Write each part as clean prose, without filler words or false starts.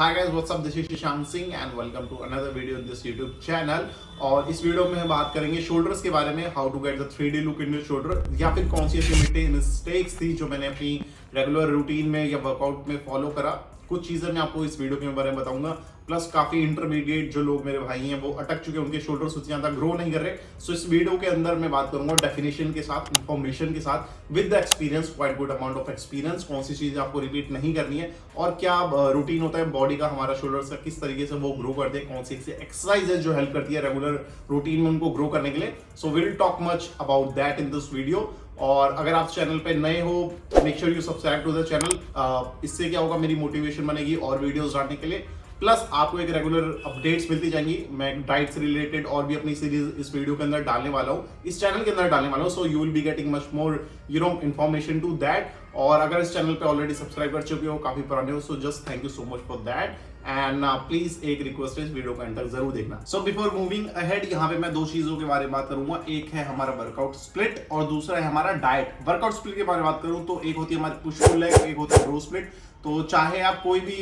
Hi guys what's up, this is Shashank Singh and welcome to another video in this YouTube channel. और इस video में हम बात करेंगे शोल्डर्स के बारे में, how to get the 3D look in your shoulder, या फिर कौन सी ऐसी मिस्टेक्स थी जो मैंने अपनी रेगुलर रूटीन में या वर्कआउट में फॉलो करा। कुछ चीजें मैं आपको इस वीडियो के बारे में बताऊंगा। प्लस काफी इंटरमीडिएट जो लोग मेरे भाई हैं वो अटक चुके हैं, उनके शोल्डर्स उतने ज्यादा ग्रो नहीं कर रहे। सो इस वीडियो के अंदर मैं बात करूंगा डेफिनेशन के साथ, इंफॉर्मेशन के साथ, with the experience, quite good amount of experience, कौन सी चीज आपको रिपीट नहीं करनी है और क्या रूटीन होता है बॉडी का, हमारा शोल्डर्स का किस तरीके से वो ग्रो करते हैं, कौन सी एक्सरसाइज जो हेल्प करती है रेगुलर रूटीन में उनको ग्रो करने के लिए। So will talk much about that in this video. और अगर आप चैनल पे नए हो, make sure you subscribe to the channel. इससे क्या होगा, मेरी मोटिवेशन बनेगी और वीडियोस डालने के लिए। प्लस आपको एक रेगुलर अपडेट्स मिलती जाएंगी। मैं डाइट से रिलेटेड और भी अपनी सीरीज इस वीडियो के अंदर डालने वाला हूँ, इस चैनल के अंदर डालने वाला हूँ। So you will be getting much more information to that. और अगर इस चैनल पे ऑलरेडी सब्सक्राइब कर चुके हो, काफी पुराने हो, so just thank you so much for that. And please एक रिक्वेस्ट है, इस वीडियो को एंड तक जरूर देखना। सो बिफोर मूविंग अहेड, यहाँ पे मैं दो चीजों के बारे में बात करूंगा। एक है हमारा वर्कआउट स्प्लिट और दूसरा है हमारा डाइट। वर्कआउट स्प्लिट के बारे में बात करूं तो एक होती है हमारी पुश पुल लेग, एक होता है ब्रो स्प्लिट। तो चाहे आप कोई भी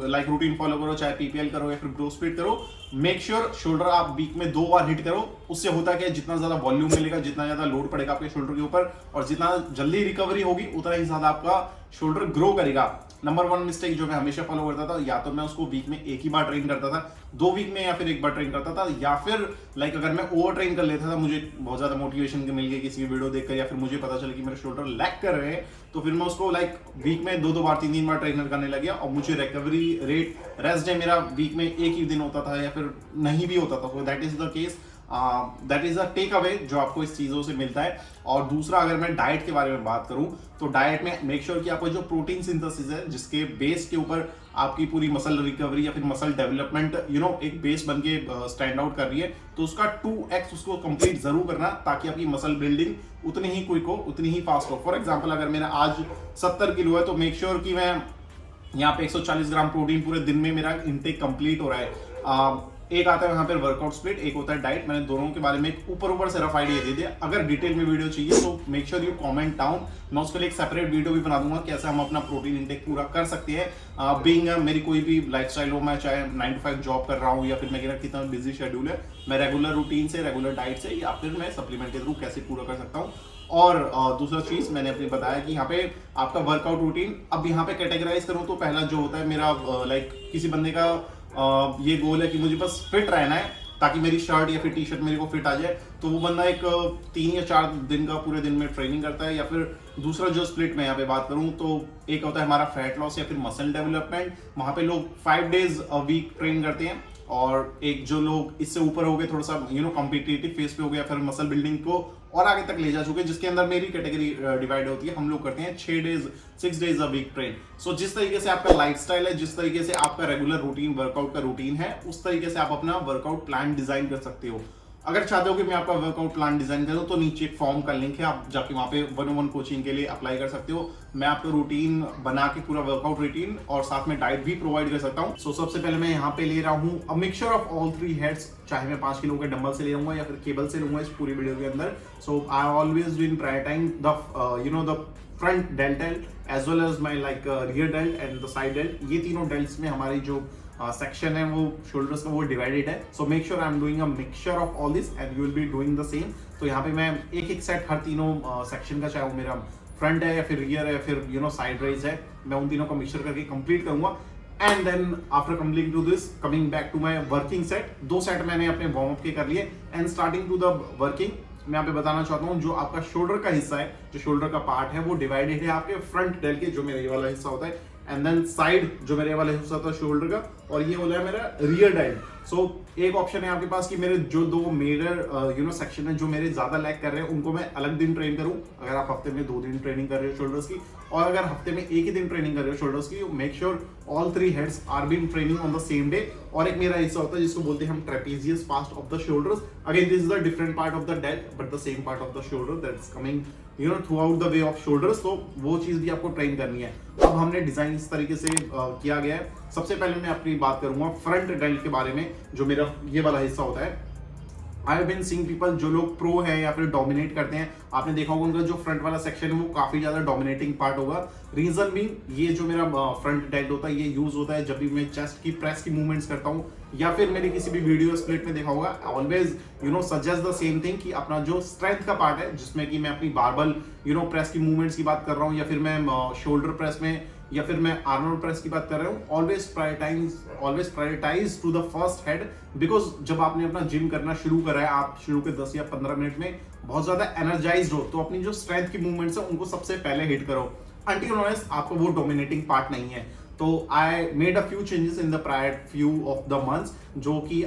लाइक रूटीन फॉलो करो, चाहे पीपीएल करो या फिर ब्रो स्प्लिट करो, मेक श्योर शोल्डर आप वीक में 2 बार हिट करो। उससे होता क्या है, जितना ज्यादा वॉल्यूम मिलेगा, जितना ज्यादा लोड पड़ेगा आपके शोल्डर के ऊपर और जितना जल्दी रिकवरी होगी, उतना ही ज्यादा आपका शोल्डर ग्रो करेगा। नंबर 1 मिस्टेक जो मैं हमेशा फॉलो करता था, या तो मैं उसको वीक में एक ही बार ट्रेन करता था, 2 वीक में या फिर एक बार ट्रेन करता था, या फिर लाइक अगर मैं ओवर ट्रेन कर लेता था, मुझे बहुत ज्यादा मोटिवेशन मिल गई किसी वीडियो देखकर, या फिर मुझे पता चला कि मेरे शोल्डर लैग कर रहे हैं, तो फिर मैं उसको लाइक वीक में 2-2 बार 3-3 बार ट्रेनर करने लग गया। और मुझे रिकवरी रेट, रेस्ट डे मेरा वीक में एक ही दिन होता था या फिर नहीं भी होता था। That is the case, that is a takeaway जो आपको इस चीजों से मिलता है। और दूसरा, अगर मैं डाइट के बारे में बात करूं तो डाइट में मेक श्योर कि आपको जो प्रोटीन सिंथेसिस है, जिसके बेस के ऊपर आपकी पूरी मसल रिकवरी या फिर मसल डेवलपमेंट एक बेस बन के स्टैंड आउट कर रही है, तो उसका 2x उसको कंप्लीट जरूर करना, ताकि आपकी मसल बिल्डिंग उतनी ही क्विक हो, उतनी ही फास्ट हो। फॉर एग्जाम्पल, अगर मेरा आज 70 किलो है तो मेक श्योर कि मैं यहाँ पे 140 ग्राम प्रोटीन पूरे दिन में मेरा इनटेक कंप्लीट हो रहा है। एक आता है यहाँ पे वर्कआउट स्प्लिट, एक होता है डाइट। मैंने दोनों के बारे में एक ऊपर से रफ आइडिया दे दिया। अगर डिटेल में वीडियो चाहिए तो make sure you comment down, मैं उसके लिए एक सेपरेट वीडियो भी बना दूंगा कैसे हम अपना प्रोटीन इंटेक पूरा कर सकते हैं। बीइंग मेरी कोई भी लाइफस्टाइल हो, मैं चाहे 9 to 5 जॉब कर रहा हूँ या फिर मेरा कितना बिजी शेड्यूल है, मैं रेगुलर रूटीन से, रेगुलर डाइट से या फिर मैं सप्लीमेंट के थ्रू कैसे पूरा कर सकता हूँ। और दूसरा चीज मैंने अपनी बताया कि यहाँ पे आपका वर्कआउट रूटीन, अब यहाँ पे कैटेगराइज करूँ तो पहला जो होता है मेरा लाइक किसी बंदे का ये गोल है कि मुझे बस फिट रहना है ताकि मेरी शर्ट या फिर टी शर्ट मेरे को फिट आ जाए, तो वो बंदा एक 3 या 4 दिन का पूरे दिन में ट्रेनिंग करता है। या फिर दूसरा जो स्प्लिट में यहाँ पे बात करूँ तो एक होता है हमारा फैट लॉस या फिर मसल डेवलपमेंट, वहां पे लोग 5 डेज अ वीक ट्रेन करते हैं। और एक जो लोग इससे ऊपर हो गए, थोड़ा सा कॉम्पिटिटिव फेस पे हो गया, फिर मसल बिल्डिंग को और आगे तक ले जा चुके, जिसके अंदर मेरी कैटेगरी डिवाइड होती है। हम लोग करते हैं 6 डेज अ वीक ट्रेन। सो जिस तरीके से आपका लाइफस्टाइल है, जिस तरीके से आपका रेगुलर रूटीन, वर्कआउट का रूटीन है, उस तरीके से आप अपना वर्कआउट प्लान डिजाइन कर सकते हो। अगर चाहते हो कि मैं आपका वर्कआउट प्लान डिजाइन करूं तो नीचे एक फॉर्म का लिंक है, आप जाके वहां पे 1-on-1 कोचिंग के लिए अप्लाई कर सकते हो। मैं आपको रूटीन बना के पूरा वर्कआउट रूटीन और साथ में डाइट भी प्रोवाइड कर सकता हूं। सो सबसे पहले मैं यहाँ पे ले रहा हूँ a mixture of all 3 heads, चाहे मैं 5 किलो के डंबल से ले लूंगा या फिर केबल से लूंगा इस पूरी वीडियो के अंदर। So I always been prioritising the front delt as well as my like rear delt and the side delt. ये तीनों डेल्ट्स में हमारी जो सेक्शन है वो शोल्डर्स का वो डिवाइडेड है। So make sure I am doing a mixture of all this and you will be doing the same. तो यहाँ पे मैं एक सेट हर तीनों सेक्शन का, चाहे वो मेरा फ्रंट है या फिर रियर है या फिर साइड रेज है, मैं उन तीनों का मिक्सचर करके कंप्लीट करूंगा। And then after completing to this, coming back to my working set. 2 set मैंने अपने वार्म अप के कर लिए and starting to the working, मैं यहाँ पे बताना चाहता हूँ जो आपका शोल्डर का हिस्सा है, जो शोल्डर का पार्ट है, वो डिवाइडेड है आपके फ्रंट डेल के, जो मेरा ये वाला हिस्सा होता है, एंड देन साइड जो मेरे वाला हिस्सा होता है शोल्डर का, और ये हो जाए मेरा रियर डेल्ट। सो एक ऑप्शन है आपके पास कि मेरे जो 2 मेजर सेक्शन है जो मेरे ज्यादा लैग कर रहे हैं, उनको मैं अलग दिन ट्रेन करूं। अगर आप हफ्ते में 2 दिन ट्रेनिंग कर रहे हो शोल्डर्स की, और अगर हफ्ते में 1 ही दिन ट्रेनिंग कर रहे हो शोल्डर्स की, make sure all 3 heads are being training on the same day. और एक मेरा हिस्सा होता है जिसको बोलते हैं हम trapezius part of the shoulders. Again this is the different part of the dealt but the same part of the shoulder that is coming through out the way off shoulders. तो वो चीज भी आपको ट्रेन करनी है। अब हमने design इस तरीके से किया गया है। सबसे पहले मैं अपनी बात करूंगा फ्रंट डेल्ट के बारे में, जो मेरा ये वाला हिस्सा होता है। I have been seeing people जो लोग प्रो है या फिर डोमिनेट करते हैं, आपने देखा होगा उनका जो फ्रंट वाला सेक्शन है वो काफी ज्यादा डोमिनेटिंग पार्ट होगा। रीजन भी ये जो मेरा फ्रंट डेल्ट होता है ये यूज होता है जब भी मैं चेस्ट की प्रेस की मूवमेंट्स करता हूँ या फिर मेरी किसी भी वीडियो स्प्लिट में देखा होगा, always suggest the same thing कि अपना जो स्ट्रेंथ का पार्ट है जिसमें कि मैं अपनी बारबल प्रेस की मूवमेंट्स की बात कर रहा हूँ या फिर मैं शोल्डर प्रेस में या फिर मैं आर्नोल्ड प्रेस की बात कर रहा हूँ, always prioritise to the first head. Because जब आपने अपना जिम करना शुरू करा है, आप शुरू के 10 या 15 मिनट में बहुत ज्यादा एनर्जाइज्ड हो, तो अपनी जो स्ट्रेंथ की मूवमेंट्स है उनको सबसे पहले हिट करो। अंटिल अनलेस आपको वो डोमिनेटिंग पार्ट नहीं है। तो I made a few changes in the prior few of the months, जो कि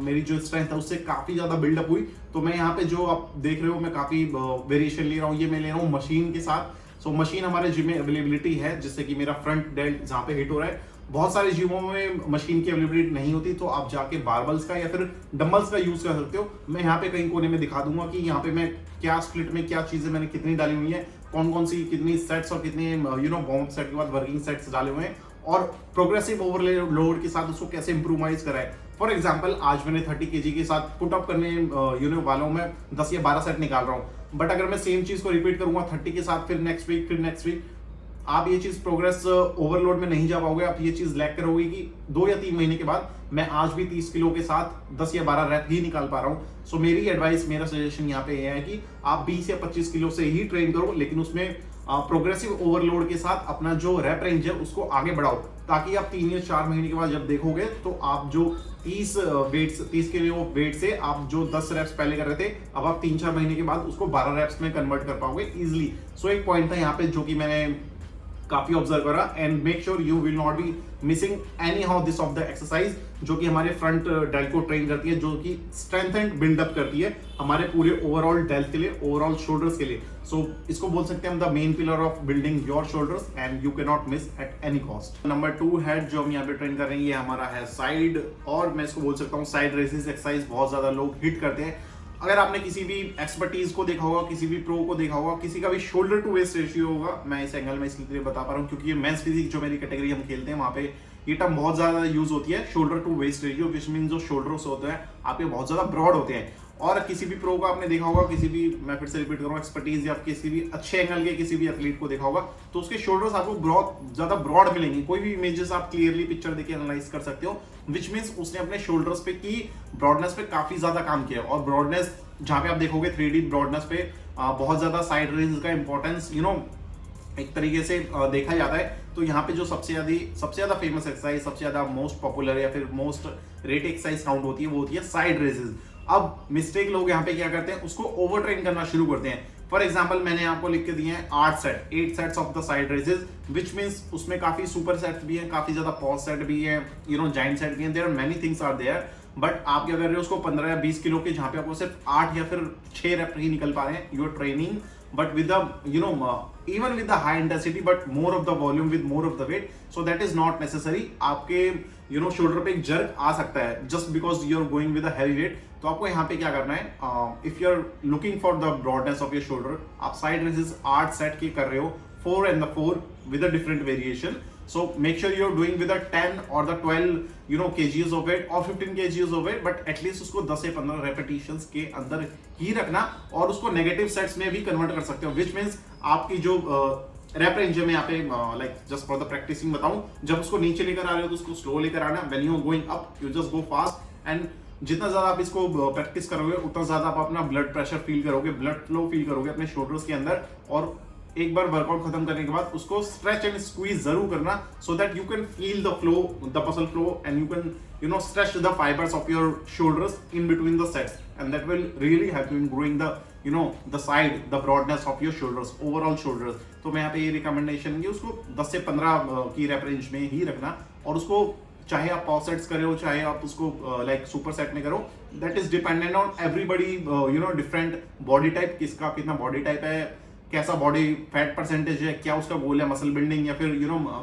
मेरी जो स्ट्रेंथ है उससे काफी ज्यादा बिल्डअप हुई। तो मैं यहाँ पे जो आप देख रहे हो मैं काफी वेरिएशन ले रहा हूँ, ये मैं ले रहा हूँ मशीन के साथ। सो मशीन हमारे जिम में अवेलेबिलिटी है, जिससे कि मेरा फ्रंट डेल्ट जहाँ पे हिट हो रहा है। बहुत सारे जिमों में मशीन की अवेलेबिलिटी नहीं होती, तो आप जाके बारबल्स का या फिर डंबल्स का यूज कर सकते हो। मैं यहाँ पे कहीं कोने में दिखा दूंगा कि यहाँ पे मैं क्या स्प्लिट में क्या चीजें मैंने कितनी डाली हुई है, कौन कौन सी कितनी सेट्स और कितने बॉम्ब सेट के बाद वर्किंग सेट्स डाले हुए हैं और प्रोग्रेसिव ओवरलोड के साथ उसको कैसे इंप्रूवाइज करा है। फॉर एग्जाम्पल आज मैंने 30 kg के साथ पुट अप करने वालों में 10 या 12 सेट निकाल रहा हूँ, बट अगर मैं सेम चीज को रिपीट करूंगा 30 के साथ फिर नेक्स्ट वीक आप ये चीज प्रोग्रेस ओवरलोड में नहीं जा पाओगे। आप ये चीज लैक करोगे कि 2 या 3 महीने के बाद मैं आज भी 30 किलो के साथ 10 या 12 रैप ही निकाल पा रहा हूँ। सो मेरी एडवाइस, मेरा सजेशन यहाँ पे ये है कि आप 20 या 25 किलो से ही ट्रेन करो, लेकिन उसमें प्रोग्रेसिव ओवरलोड के साथ अपना जो रैप रेंज है उसको आगे बढ़ाओ, ताकि आप 3 या 4 महीने के बाद जब देखोगे तो आप जो 30 किलो वेट से आप जो 10 रैप्स पहले कर रहे थे, अब आप 3-4 महीने के बाद उसको 12 रैप्स में कन्वर्ट कर पाओगे इजिली। सो एक पॉइंट था यहाँ पे जो कि मैंने काफी ऑब्जर्व करा, and make sure you will not be missing any how this of the exercise, जो कि हमारे फ्रंट डेल्ट को ट्रेन करती है, जो कि स्ट्रेंथ एंड बिल्डअप करती है हमारे पूरे ओवरऑल डेल्ट के लिए, ओवरऑल शोल्डर्स के लिए। सो इसको बोल सकते हैं हम the main pillar of building your shoulders and you can not miss at any cost. Number 2 head जो हम यहाँ पे ट्रेन कर रहे हैं ये हमारा है साइड, और मैं इसको बोल सकता हूँ साइड रेसिस एक्सरसाइज बहुत ज्यादा लोग हिट करते हैं। अगर आपने किसी भी एक्सपर्टीज को देखा होगा, किसी भी प्रो को देखा होगा, किसी का भी शोल्डर टू वेस्ट रेशियो होगा, मैं इस एंगल में इसलिए बता पा रहा हूँ क्योंकि ये मेंस फिजिक जो मेरी कैटेगरी हम खेलते हैं वहां पे ये टर्म बहुत ज्यादा यूज होती है, shoulder to waist ratio, which mean जो शोल्डर्स होते हैं आपके बहुत ज्यादा ब्रॉड होते हैं। और किसी भी प्रो को आपने देखा होगा, किसी भी, मैं फिर से रिपीट कर रहा हूँ, एक्सपर्टीज या किसी भी अच्छे एंगल के किसी भी एथलीट को देखा होगा तो उसके शोल्डर्स आपको बहुत ज्यादा ब्रॉड मिलेंगे। कोई भी इमेजेस आप क्लियरली पिक्चर देके एनालाइज कर सकते हो, विच मीन्स उसने अपने शोल्डर्स पे की ब्रॉडनेस पे काफी ज्यादा काम किया। और ब्रॉडनेस जहां पे आप देखोगे 3D ब्रॉडनेस पे बहुत ज्यादा साइड रेंज का इंपॉर्टेंस एक तरीके से देखा जाता है। तो यहाँ पे जो सबसे ज्यादा फेमस एक्सरसाइज, सबसे ज्यादा मोस्ट पॉपुलर या फिर मोस्ट रेट एक्सरसाइज काउंट होती है वो होती है साइड रेजेस। अब मिस्टेक लोग यहाँ पे क्या करते हैं, उसको ओवर ट्रेन करना शुरू करते हैं। फॉर एग्जाम्पल मैंने आपको लिख के दिए हैं 8 sets of the side raises, which means उसमें काफी सुपर सेट्स भी हैं, काफी ज्यादा पॉज सेट भी है, जाइंट सेट भी है, there many things are there. But आप क्या कर रहे हो उसको 15 या 20 किलो के, जहां पे आपको सिर्फ 8 या फिर 6 रेप ही निकल पा रहे हैं, you are training but with the even with the high intensity but more of the volume with more of the weight, so that is not necessary। आपके शोल्डर पे एक जर्क आ सकता है just because you are going with a heavy weight। तो आपको यहाँ पे क्या करना है, if you are looking for the broadness of your shoulder, आप side raises 8 सेट की कर रहे हो, 4 and the 4 with a different variation। So make sure you're doing with the 10 or the 12 kgs of weight or 15 kgs of weight, but at least उसको 10 या 15 repetitions के अंदर ही रखना, और उसको नेगेटिव सेट्स में भी कन्वर्ट कर सकते हो, विच मीन्स आपकी जो रैप रेंज में यहाँ पे like just for the practising बताऊं, जब उसको नीचे लेकर आ रहे हो तो उसको स्लो लेकर आना, when you are going up you just go fast, and जितना ज्यादा आप इसको प्रैक्टिस करोगे उतना ज्यादा आप अपना ब्लड प्रेशर फील करोगे, ब्लड फ्लो फील करोगे अपने शोल्डर्स के अंदर। और एक बार वर्कआउट खत्म करने के बाद उसको स्ट्रेच एंड स्क्वीज जरूर करना, so that you can feel the flow, the muscle flow, and you can stretch the fibres of your shoulders in between the sets, and that will really help you in growing the side, the broadness of your shoulders, overall shoulders. तो मैं यहाँ पे ये recommendation की उसको 10 से 15 की rap range में ही रखना, और उसको चाहे आप पॉज सेट्स करो चाहे आप उसको लाइक सुपर सेट में करो, that is dependent on everybody, different body type, किसका कितना बॉडी टाइप है, कैसा बॉडी फैट परसेंटेज है, क्या उसका गोल है, मसल बिल्डिंग या फिर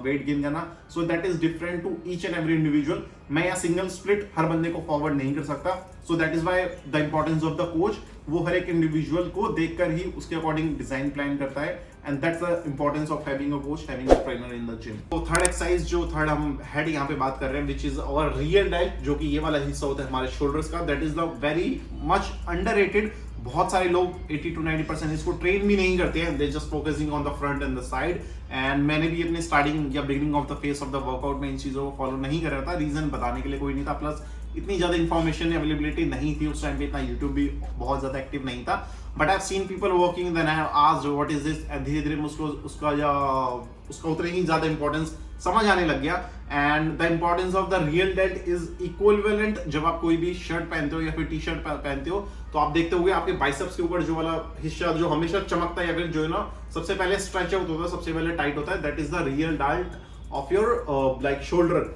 वेट गेन करना. So that is different to each and every individual. मैं यहाँ सिंगल स्प्लिट हर बंदे को फॉरवर्ड नहीं कर सकता. सो that is why the importance of the coach. वो हर एक इंडिविजुअल को देखकर ही उसके अकॉर्डिंग डिजाइन प्लान करता है. And that's the importance of having a coach, having a trainer in the gym. तो थर्ड एक्सरसाइज जो थर्ड हम हेड यहाँ पे बात कर रहे हैं, which is our real dealt, जो कि ये वाला हिस्सा होता है हमारे शोल्डर्स का. That is the very much underrated. बहुत सारे लोग 80 to 90% इसको ट्रेन भी नहीं करते हैं. They just focusing on the front end the side. And मैंने भी अपने स्टार्टिंग या beginning of the face of the workout में इन चीजों को फॉलो नहीं कर रहा था. रीजन बताने के लिए कोई नहीं था, प्लस इतनी ज्यादा इन्फॉर्मेशन अवेलेबिलिटी नहीं थी उस टाइम पे, इतना यूट्यूब भी बहुत ज्यादा एक्टिव नहीं था. But I have seen people working, then I have asked what is this. धीरे धीरे उसका उतना ही ज्यादा इंपॉर्टेंस समझ आने लग गया. And the importance of the real dealt is equivalent. जब आप कोई भी शर्ट पहनते हो या फिर टी शर्ट पहनते हो तो आप देखते होगे आपके बाइसेप्स के ऊपर जो वाला हिस्सा जो हमेशा चमकता है या फिर जो है ना सबसे पहले स्ट्रेच आउट होता है, सबसे पहले टाइट होता है, that is the real dealt of your like shoulder.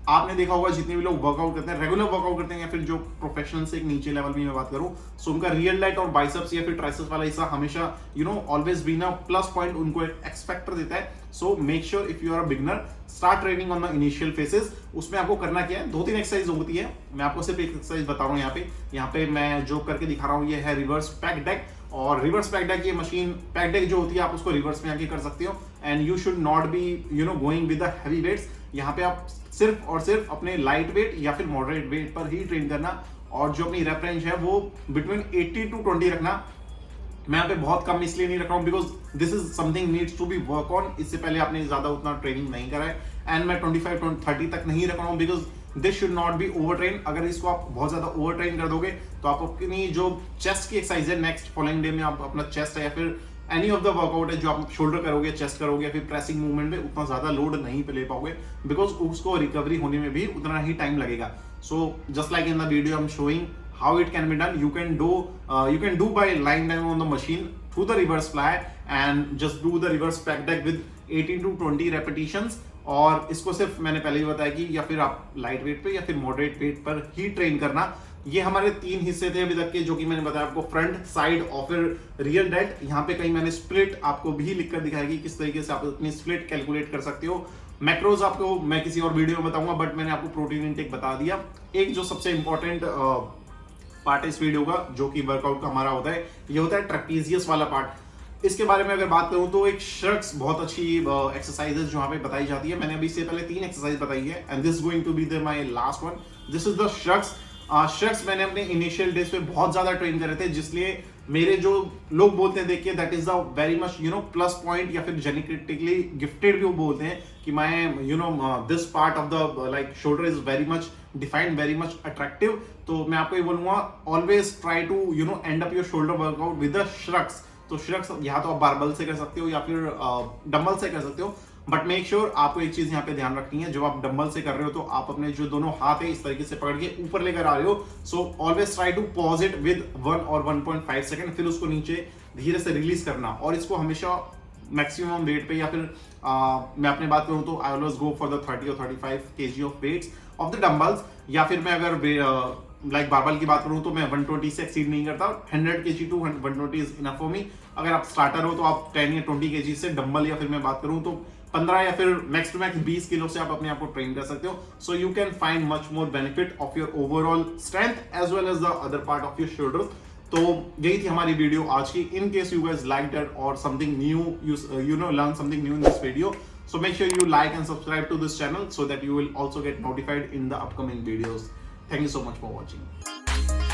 आपने देखा होगा जितने भी लोग वर्कआउट करते हैं, रेगुलर वर्कआउट करते हैं या फिर जो प्रोफेशनल से एक नीचे लेवल में मैं बात करूं, सो उनका रियल डेल्ट और बाइसेप्स या फिर ट्राइसेप्स वाला हिस्सा हमेशा always been a plus point, उनको एक एक्स फैक्टर देता है. So make sure if you are a beginner, start training on the initial phases. उसमें आपको करना क्या है, 2-3 एक्सरसाइज होती है. मैं आपको सिर्फ एक एक्सरसाइज बता रहा हूँ. यहाँ पे मैं जो करके दिखा रहा हूँ ये है रिवर्स पैक डेक. और रिवर्स पैक डेक, ये मशीन पैक डेक जो होती है आप उसको रिवर्स में आके कर सकते हो. And you should not be going with the heavy weights. यहाँ पे आप सिर्फ और सिर्फ अपने लाइट वेट या फिर मॉडरेट वेट पर ही ट्रेन करना. और जो अपनी रेप रेंज है वो बिटवीन 80 to 20 रखना. मैं यहाँ पे बहुत कम इसलिए नहीं रख रहा हूँ because this is something needs to be work on. इससे पहले आपने ज्यादा उतना ट्रेनिंग नहीं करा है. एंड मैं 25-30 तक नहीं रख रहा हूँ because this should not B over train. अगर इसको आप बहुत ज्यादा ओवर ट्रेन कर दोगे तो आप अपनी जो चेस्ट की एक्सरसाइज है, नेक्स्ट फॉलोइंग डे में आप अपना चेस्ट है या फिर एनी ऑफ द वर्कआउट है जो आप शोल्डर करोगे, चेस्ट करोगे या फिर प्रेसिंग मूवमेंट में उतना ज्यादा लोड नहीं ले पाओगे बिकॉज उसको रिकवरी होने में भी उतना ही टाइम लगेगा. So just like in the video I am showing how it can be done. You can do by lying down on the machine through the reverse fly and just do the reverse pack deck with 18 to 20 repetitions. और इसको सिर्फ मैंने पहले ही बताया कि या फिर आप लाइट वेट पे या फिर मॉडरेट वेट पर ही ट्रेन करना. ये हमारे 3 हिस्से थे अभी तक के, जो कि मैंने बताया आपको, फ्रंट, साइड और फिर रियल डेल्ट. यहाँ पे कहीं मैंने स्प्लिट आपको भी लिखकर दिखाया कि किस तरीके से आप अपनी स्प्लिट कैलकुलेट कर सकते हो. मैक्रोज आपको मैं किसी और वीडियो में बताऊंगा, बट मैंने आपको प्रोटीन इनटेक बता दिया. एक जो सबसे इंपॉर्टेंट पार्ट है इस वीडियो का जो कि वर्कआउट का हमारा होता है, ये होता है ट्रेपीजियस वाला पार्ट. इसके बारे में अगर बात करूं तो एक शर्ट्स बहुत अच्छी एक्सरसाइजेस जो यहाँ पे बताई जाती है. मैंने अभी से पहले 3 एक्सरसाइज बताई है and this going to be the my last one. This is the shrugs. Shrugs मैंने अपने इनिशियल डेज पे बहुत ज्यादा ट्रेन करे थे, जिसलिए मेरे जो लोग बोलते हैं देखिए that is the very much plus point या फिर जेनेटिकली गिफ्टेड भी वो बोलते हैं कि मैं this part of the like shoulder is very much defined, very much attractive. तो मैं आपको ये बोलूंगा always try to end up your shoulder workout with the shrugs. तो श्रग्स या तो आप बारबल से कर सकते हो या फिर डंबल से कर सकते हो. बट मेक श्योर आपको एक चीज यहाँ पे ध्यान रखनी है, जब आप डंबल से कर रहे हो तो आप अपने जो दोनों हाथ है इस तरीके से पकड़ के ऊपर लेकर आ रहे हो. So always try to pause it with 1 or 1.5 second, फिर उसको नीचे धीरे से रिलीज करना. और इसको हमेशा मैक्सिमम वेट पे या फिर मैं अपने बात करूं तो I always go for the 30 or 35 kg of weights of the dumbbells. या फिर मैं अगर लाइक बारबल की बात करूं तो मैं 120 से एक्सीड नहीं करता. 100 kg to 120 is enough for me. अगर आप स्टार्टर हो तो आप 10 या 20 kg से डंबल, या फिर मैं बात करूं तो 15 या फिर मैक्स टू मैक्स 20 किलो से आप अपने आप को ट्रेन कर सकते हो. So you can find much more benefit of your overall strength as well as the other part of your shoulders. तो यही थी हमारी वीडियो आज की. In case you guys liked it और something new, you learn something new in this video, so make sure you like and subscribe to this channel so that you will also get notified in the upcoming videos. Thank you so much for watching.